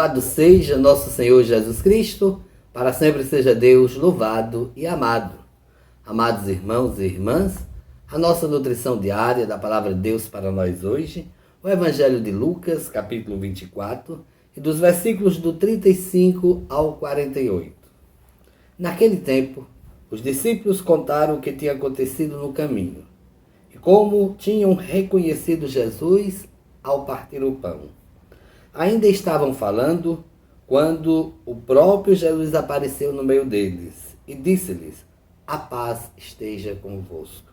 Louvado seja nosso Senhor Jesus Cristo, para sempre seja Deus louvado e amado. Amados irmãos e irmãs, a nossa nutrição diária da Palavra de Deus para nós hoje, o Evangelho de Lucas, capítulo 24, e dos versículos do 35 ao 48. Naquele tempo, os discípulos contaram o que tinha acontecido no caminho, e como tinham reconhecido Jesus ao partir o pão. Ainda estavam falando quando o próprio Jesus apareceu no meio deles e disse-lhes: a paz esteja convosco.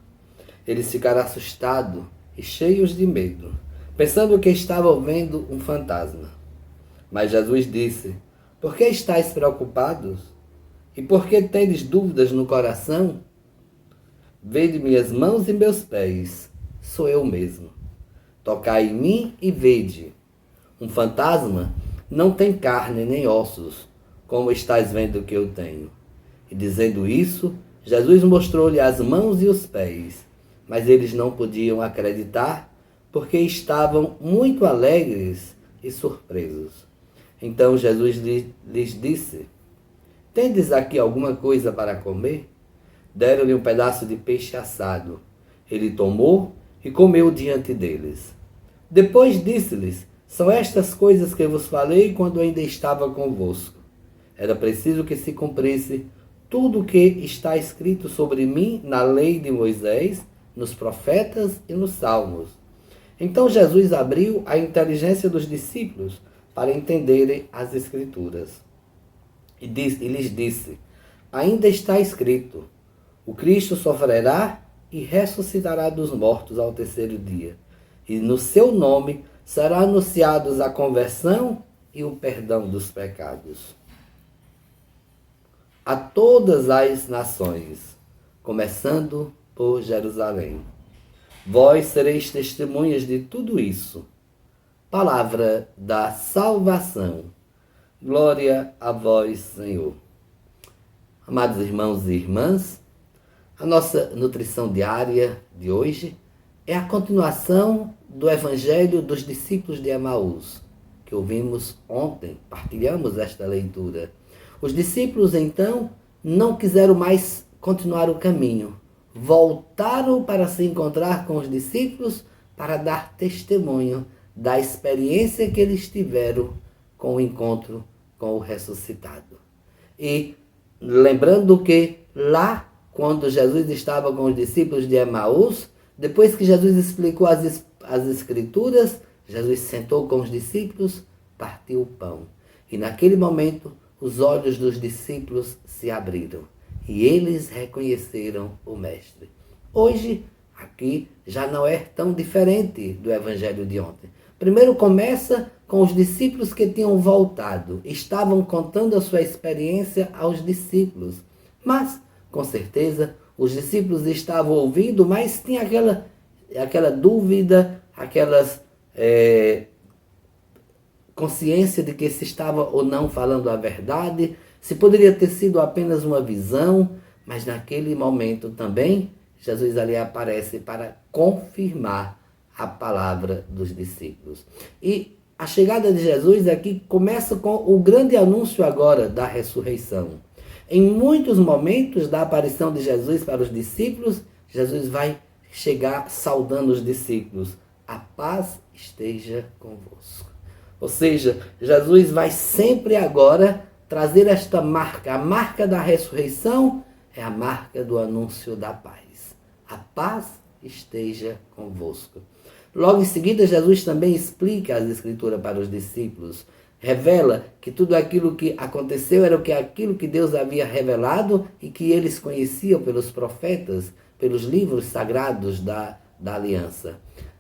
Eles ficaram assustados e cheios de medo, pensando que estavam vendo um fantasma. Mas Jesus disse: por que estáis preocupados? E por que tendes dúvidas no coração? Vede minhas mãos e meus pés, sou eu mesmo. Tocai em mim e vede. Um fantasma não tem carne nem ossos, como estáis vendo que eu tenho. E dizendo isso, Jesus mostrou-lhe as mãos e os pés, mas eles não podiam acreditar, porque estavam muito alegres e surpresos. Então Jesus lhes disse: tendes aqui alguma coisa para comer? Deram-lhe um pedaço de peixe assado. Ele tomou e comeu diante deles. Depois disse-lhes: são estas coisas que vos falei quando ainda estava convosco. Era preciso que se cumprisse tudo o que está escrito sobre mim na lei de Moisés, nos profetas e nos salmos. Então Jesus abriu a inteligência dos discípulos para entenderem as Escrituras. E lhes disse: ainda está escrito, o Cristo sofrerá e ressuscitará dos mortos ao terceiro dia, e no seu nome serão anunciados a conversão e o perdão dos pecados a todas as nações, começando por Jerusalém. Vós sereis testemunhas de tudo isso. Palavra da salvação. Glória a vós, Senhor. Amados irmãos e irmãs, a nossa nutrição diária de hoje é a continuação do Evangelho dos discípulos de Emaús, que ouvimos ontem, partilhamos esta leitura. Os discípulos, então, não quiseram mais continuar o caminho. Voltaram para se encontrar com os discípulos para dar testemunho da experiência que eles tiveram com o encontro com o ressuscitado. E lembrando que lá, quando Jesus estava com os discípulos de Emaús, depois que Jesus explicou as Escrituras, Jesus sentou com os discípulos, partiu o pão. E naquele momento, os olhos dos discípulos se abriram e eles reconheceram o Mestre. Hoje, aqui, já não é tão diferente do Evangelho de ontem. Primeiro começa com os discípulos que tinham voltado, estavam contando a sua experiência aos discípulos. Mas, com certeza, os discípulos estavam ouvindo, mas tinha aquela dúvida, aquelas consciência de que se estava ou não falando a verdade, se poderia ter sido apenas uma visão, mas naquele momento também Jesus ali aparece para confirmar a palavra dos discípulos. E a chegada de Jesus aqui começa com o grande anúncio agora da ressurreição. Em muitos momentos da aparição de Jesus para os discípulos, Jesus vai chegar saudando os discípulos: a paz esteja convosco. Ou seja, Jesus vai sempre agora trazer esta marca. A marca da ressurreição é a marca do anúncio da paz. A paz esteja convosco. Logo em seguida, Jesus também explica as Escrituras para os discípulos. Revela que tudo aquilo que aconteceu era aquilo que Deus havia revelado e que eles conheciam pelos profetas, pelos livros sagrados da aliança,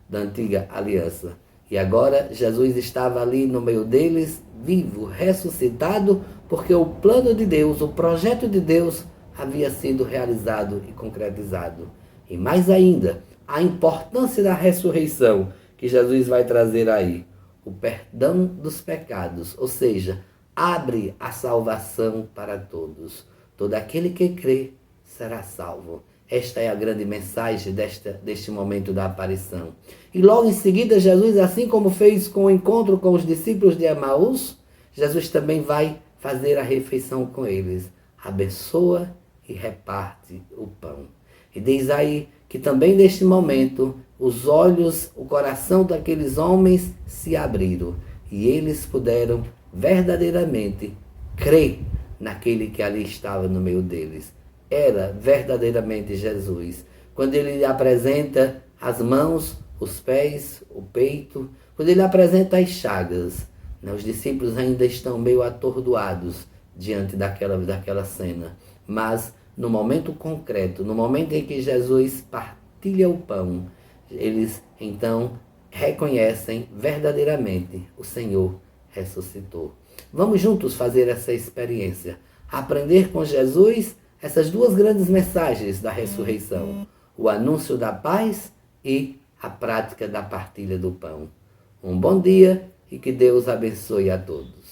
da antiga aliança. E agora Jesus estava ali no meio deles, vivo, ressuscitado, porque o plano de Deus, o projeto de Deus havia sido realizado e concretizado. E mais ainda, a importância da ressurreição que Jesus vai trazer aí. O perdão dos pecados, ou seja, abre a salvação para todos. Todo aquele que crê será salvo. Esta é a grande mensagem deste momento da aparição. E logo em seguida, Jesus, assim como fez com o encontro com os discípulos de Emaús, Jesus também vai fazer a refeição com eles. Abençoa e reparte o pão. E diz aí que também neste momento os olhos, o coração daqueles homens se abriram e eles puderam verdadeiramente crer naquele que ali estava no meio deles. Era verdadeiramente Jesus. Quando ele lhe apresenta as mãos, os pés, o peito, quando ele apresenta as chagas, os discípulos ainda estão meio atordoados diante daquela cena. Mas no momento concreto, no momento em que Jesus partilha o pão, eles então reconhecem verdadeiramente o Senhor ressuscitou. Vamos juntos fazer essa experiência, aprender com Jesus essas duas grandes mensagens da ressurreição, o anúncio da paz e a prática da partilha do pão. Um bom dia e que Deus abençoe a todos.